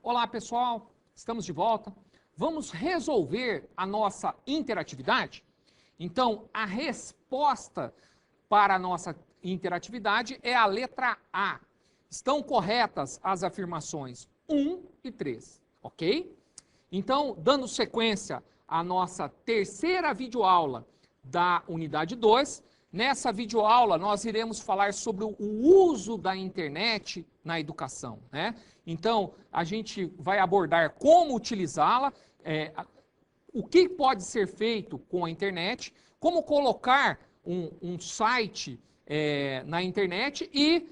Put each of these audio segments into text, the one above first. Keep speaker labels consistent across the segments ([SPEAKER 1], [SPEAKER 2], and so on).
[SPEAKER 1] Olá, pessoal, estamos de volta. Vamos resolver a nossa interatividade? Então, a resposta para a nossa interatividade é a letra A. Estão corretas as afirmações 1 e 3, ok? Então, dando sequência à nossa terceira videoaula da unidade 2, nessa videoaula nós iremos falar sobre o uso da internet na educação, né? Então, a gente vai abordar como utilizá-la, o que pode ser feito com a internet, como colocar um site na internet e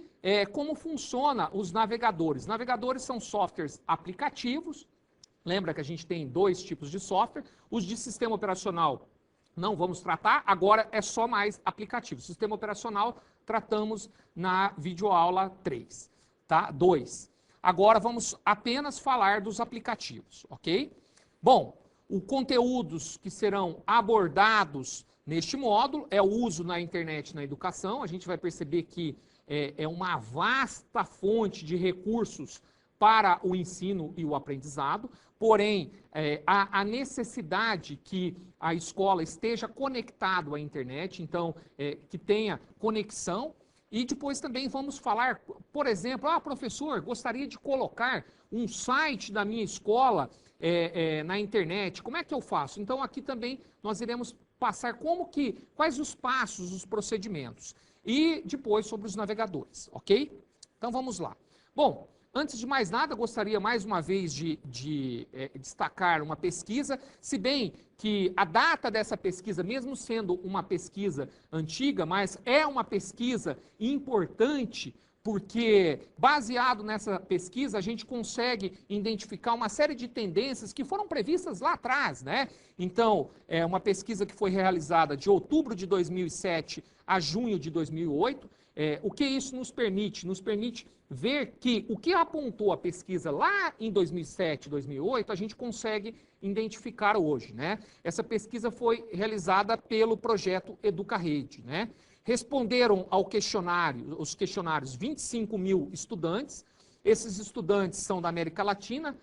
[SPEAKER 1] como funciona os navegadores. Navegadores são softwares aplicativos. Lembra que a gente tem dois tipos de software. Os de sistema operacional não vamos tratar, agora é só mais aplicativo. Sistema operacional tratamos na videoaula 3, tá? 2. Agora vamos apenas falar dos aplicativos, ok? Bom, os conteúdos que serão abordados neste módulo é o uso na internet na educação. A gente vai perceber que é uma vasta fonte de recursos para o ensino e o aprendizado, porém, a necessidade que a escola esteja conectado à internet, então, que tenha conexão. E depois também vamos falar, por exemplo, professor, gostaria de colocar um site da minha escola na internet, como é que eu faço? Então, aqui também nós iremos passar quais os passos, os procedimentos. E depois sobre os navegadores, ok? Então, vamos lá. Bom, antes de mais nada, gostaria mais uma vez de destacar uma pesquisa, se bem que a data dessa pesquisa, mesmo sendo uma pesquisa antiga, mas é uma pesquisa importante, porque baseado nessa pesquisa a gente consegue identificar uma série de tendências que foram previstas lá atrás, né? Então, é uma pesquisa que foi realizada de outubro de 2007 a junho de 2008. O que isso nos permite? Nos permite ver que o que apontou a pesquisa lá em 2007, 2008, a gente consegue identificar hoje, né? Essa pesquisa foi realizada pelo projeto EducaRede, né? Responderam ao questionário, os questionários 25 mil estudantes. Esses estudantes são da América Latina,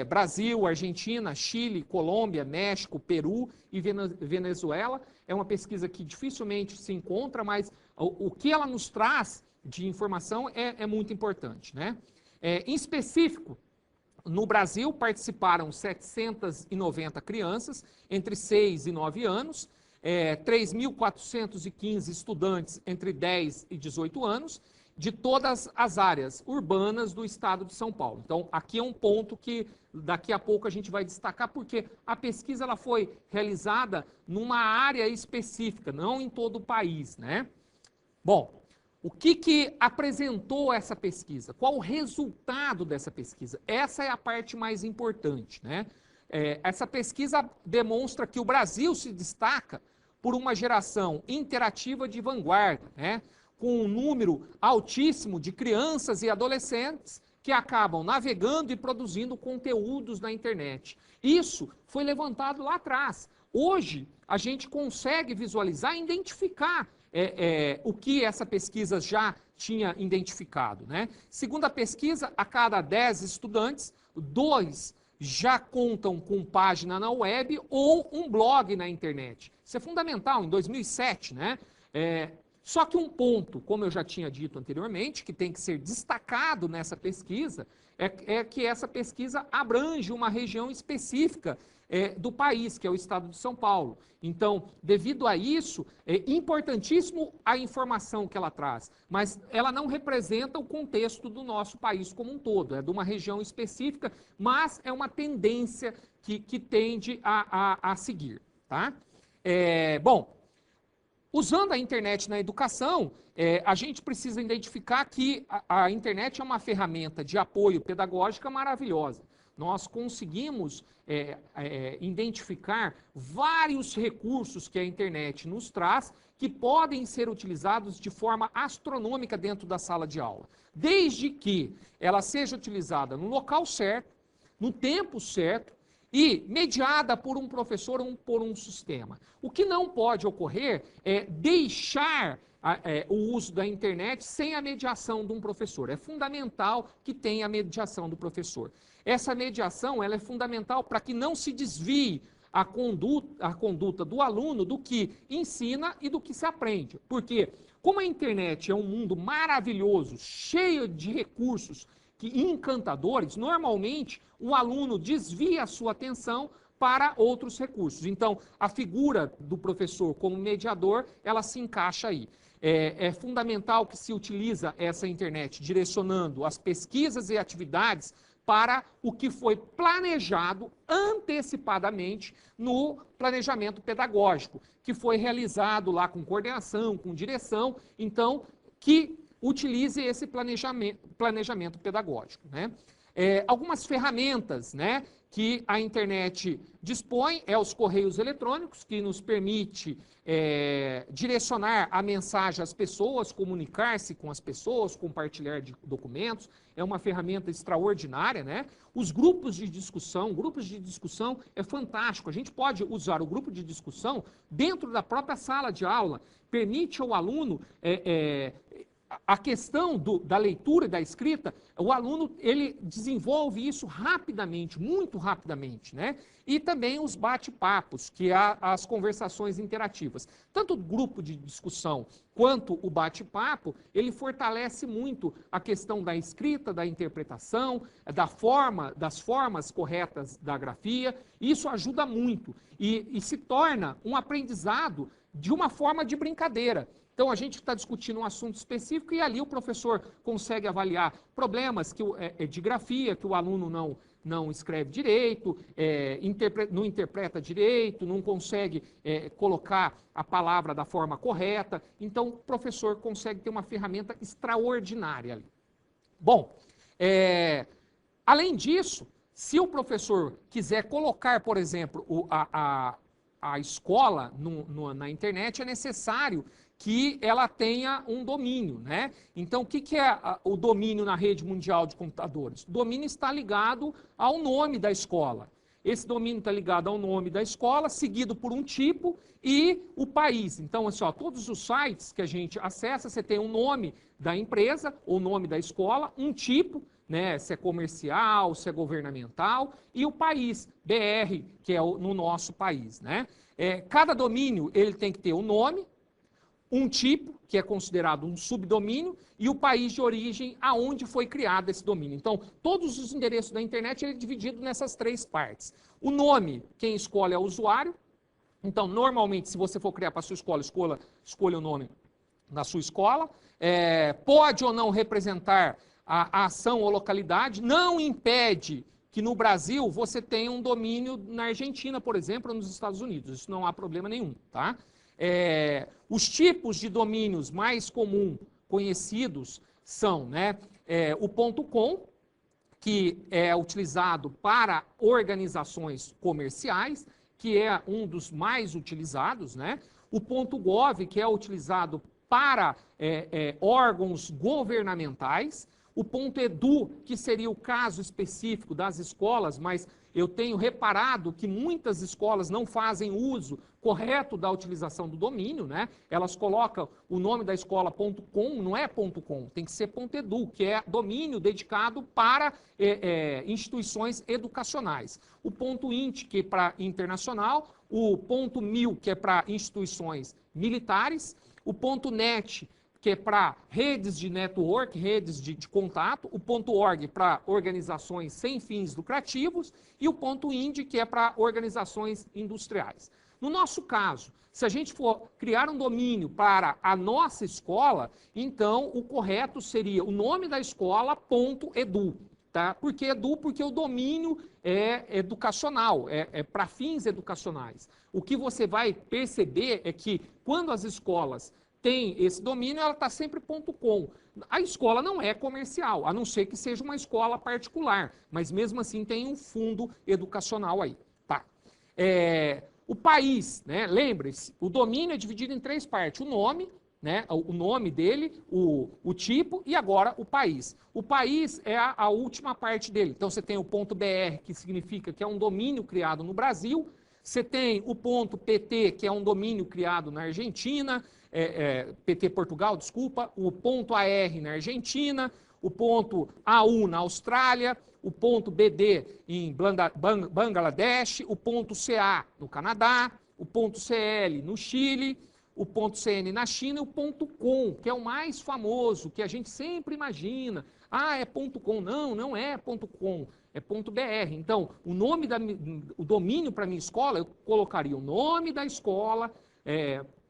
[SPEAKER 1] Brasil, Argentina, Chile, Colômbia, México, Peru e Venezuela. É uma pesquisa que dificilmente se encontra, mas o que ela nos traz de informação é muito importante, né? Em específico, no Brasil participaram 790 crianças entre 6 e 9 anos, 3.415 estudantes entre 10 e 18 anos, de todas as áreas urbanas do estado de São Paulo. Então, aqui é um ponto que daqui a pouco a gente vai destacar, porque a pesquisa ela foi realizada numa área específica, não em todo o país, né? Bom, o que apresentou essa pesquisa? Qual o resultado dessa pesquisa? Essa é a parte mais importante, né? Essa pesquisa demonstra que o Brasil se destaca por uma geração interativa de vanguarda, né? Com um número altíssimo de crianças e adolescentes que acabam navegando e produzindo conteúdos na internet. Isso foi levantado lá atrás. Hoje, a gente consegue visualizar e identificar o que essa pesquisa já tinha identificado, né? Segundo a pesquisa, a cada 10 estudantes, 2 já contam com página na web ou um blog na internet. Isso é fundamental, em 2007, né? Só que um ponto, como eu já tinha dito anteriormente, que tem que ser destacado nessa pesquisa, é que essa pesquisa abrange uma região específica do país, que é o estado de São Paulo. Então, devido a isso, é importantíssimo a informação que ela traz, mas ela não representa o contexto do nosso país como um todo, é de uma região específica, mas é uma tendência que tende a seguir, tá? Bom, usando a internet na educação, a gente precisa identificar que a internet é uma ferramenta de apoio pedagógica maravilhosa. Nós conseguimos identificar vários recursos que a internet nos traz que podem ser utilizados de forma astronômica dentro da sala de aula, desde que ela seja utilizada no local certo, no tempo certo e mediada por um professor ou por um sistema. O que não pode ocorrer é deixar o uso da internet sem a mediação de um professor. É fundamental que tenha a mediação do professor. Essa mediação ela é fundamental para que não se desvie a conduta do aluno do que ensina e do que se aprende. Porque, como a internet é um mundo maravilhoso, cheio de recursos encantadores, normalmente o aluno desvia a sua atenção para outros recursos. Então, a figura do professor como mediador, ela se encaixa aí. É fundamental que se utiliza essa internet direcionando as pesquisas e atividades para o que foi planejado antecipadamente no planejamento pedagógico, que foi realizado lá com coordenação, com direção, então, que utilize esse planejamento pedagógico, né? Algumas ferramentas, né, que a internet dispõe os correios eletrônicos, que nos permite direcionar a mensagem às pessoas, comunicar-se com as pessoas, compartilhar documentos, é uma ferramenta extraordinária, né? Os grupos de discussão é fantástico, a gente pode usar o grupo de discussão dentro da própria sala de aula, permite ao aluno a questão da leitura e da escrita, o aluno ele desenvolve isso rapidamente, muito rapidamente, né? E também os bate-papos, que há as conversações interativas. Tanto o grupo de discussão quanto o bate-papo, ele fortalece muito a questão da escrita, da interpretação, das formas corretas da grafia. Isso ajuda muito e se torna um aprendizado de uma forma de brincadeira. Então, a gente está discutindo um assunto específico e ali o professor consegue avaliar problemas de grafia, que o aluno não escreve direito, não interpreta direito, não consegue colocar a palavra da forma correta. Então, o professor consegue ter uma ferramenta extraordinária ali. Bom, além disso, se o professor quiser colocar, por exemplo, a escola na internet, é necessário que ela tenha um domínio, né? Então, o que é o domínio na rede mundial de computadores? O domínio está ligado ao nome da escola. Esse domínio está ligado ao nome da escola, seguido por um tipo e o país. Então, assim, todos os sites que a gente acessa, você tem o nome da empresa, o nome da escola, um tipo, né, se é comercial, se é governamental, e o país, BR, que é no nosso país, né? Cada domínio ele tem que ter um nome, um tipo, que é considerado um subdomínio, e o país de origem aonde foi criado esse domínio. Então, todos os endereços da internet ele é dividido nessas três partes. O nome, quem escolhe é o usuário. Então, normalmente, se você for criar para a sua escola, escolha o nome da sua escola. Pode ou não representar a ação ou localidade. Não impede que no Brasil você tenha um domínio na Argentina, por exemplo, ou nos Estados Unidos. Isso não há problema nenhum, tá? Os tipos de domínios mais conhecidos são, né, o .com, que é utilizado para organizações comerciais, que é um dos mais utilizados, né? O .gov, que é utilizado para órgãos governamentais. O .edu, que seria o caso específico das escolas, mas eu tenho reparado que muitas escolas não fazem uso correto da utilização do domínio, né? Elas colocam o nome da escola .com, não é .com, tem que ser .edu, que é domínio dedicado para instituições educacionais. O .int, que é para internacional, o .mil, que é para instituições militares, o .net, que é para redes de network, redes de contato, o .org para organizações sem fins lucrativos e o .ind, que é para organizações industriais. No nosso caso, se a gente for criar um domínio para a nossa escola, então o correto seria o nome da escola .edu. Tá? Por que edu? Porque o domínio é educacional, é para fins educacionais. O que você vai perceber é que quando as escolas tem esse domínio, ela está sempre .com. A escola não é comercial, a não ser que seja uma escola particular, mas mesmo assim tem um fundo educacional aí. Tá. O país, né? Lembre-se, o domínio é dividido em três partes. O nome, né? O nome dele, o tipo e agora o país. O país é a última parte dele. Então você tem o .br, que significa que é um domínio criado no Brasil. Você tem o .pt, que é um domínio criado na Argentina. PT Portugal, desculpa, o ponto AR na Argentina, o ponto AU na Austrália, o ponto BD em Bangladesh, o ponto CA no Canadá, o ponto CL no Chile, o ponto CN na China e o ponto .com, que é o mais famoso, que a gente sempre imagina. Ah, é ponto .com. Não, não é ponto .com, é ponto .br. Então, o domínio para a minha escola, eu colocaria o nome da escola,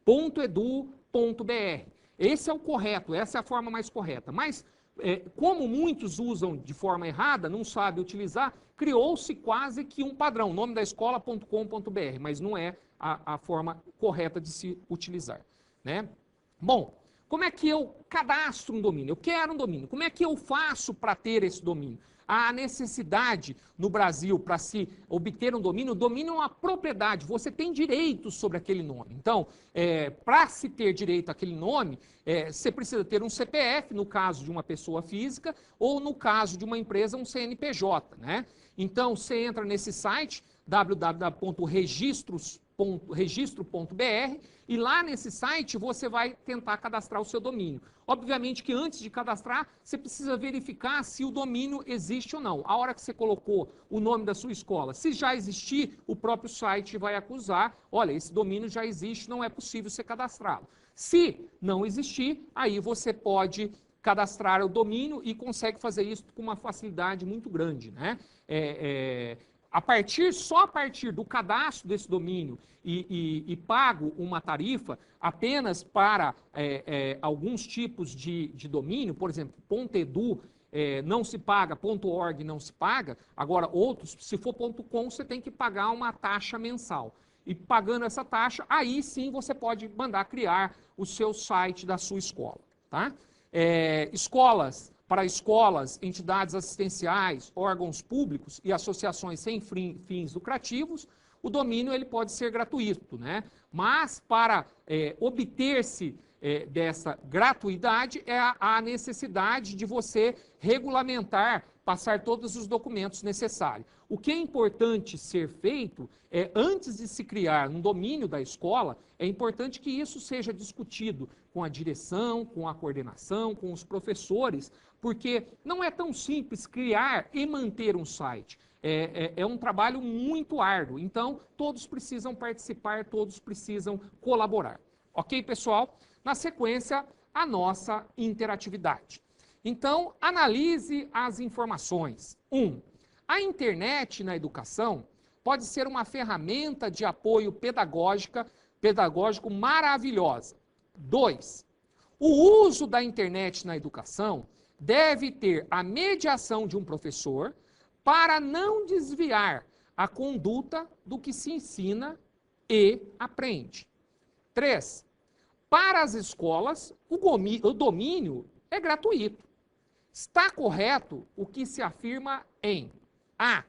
[SPEAKER 1] .edu.br. Esse é o correto, essa é a forma mais correta. Mas, como muitos usam de forma errada, não sabem utilizar, criou-se quase que um padrão, nome da escola.com.br, mas não é a forma correta de se utilizar, né? Bom, como é que eu cadastro um domínio? Eu quero um domínio. Como é que eu faço para ter esse domínio? A necessidade no Brasil para se obter um domínio, o domínio é uma propriedade, você tem direitos sobre aquele nome. Então, para se ter direito àquele nome, você precisa ter um CPF, no caso de uma pessoa física, ou no caso de uma empresa, um CNPJ, né? Então, você entra nesse site, www.registro.br, e lá nesse site você vai tentar cadastrar o seu domínio. Obviamente que antes de cadastrar, você precisa verificar se o domínio existe ou não. A hora que você colocou o nome da sua escola, se já existir, o próprio site vai acusar, olha, esse domínio já existe, não é possível você cadastrá-lo. Se não existir, aí você pode cadastrar o domínio e consegue fazer isso com uma facilidade muito grande, né? Só a partir do cadastro desse domínio e pago uma tarifa apenas para alguns tipos de domínio, por exemplo, .edu não se paga, .org não se paga, agora outros, se for .com, você tem que pagar uma taxa mensal. E pagando essa taxa, aí sim você pode mandar criar o seu site da sua escola, tá? Para escolas, entidades assistenciais, órgãos públicos e associações sem fins lucrativos, o domínio ele pode ser gratuito, né? Mas para obter-se dessa gratuidade é a necessidade de você regulamentar, passar todos os documentos necessários. O que é importante ser feito antes de se criar um domínio da escola, é importante que isso seja discutido com a direção, com a coordenação, com os professores, porque não é tão simples criar e manter um site. É um trabalho muito árduo, então todos precisam participar, todos precisam colaborar. Ok, pessoal? Na sequência, a nossa interatividade. Então, analise as informações. 1. A internet na educação pode ser uma ferramenta de apoio pedagógico maravilhosa. 2. O uso da internet na educação deve ter a mediação de um professor para não desviar a conduta do que se ensina e aprende. 3. Para as escolas, o domínio é gratuito. Está correto o que se afirma em A,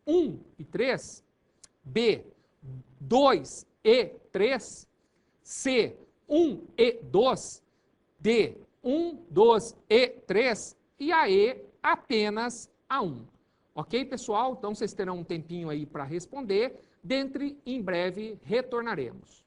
[SPEAKER 1] 1 e 3, B, 2 e 3, C, 1 e 2, D, 1, 2 e 3 e a E, apenas a 1. Ok, pessoal? Então, vocês terão um tempinho aí para responder. Em breve, retornaremos.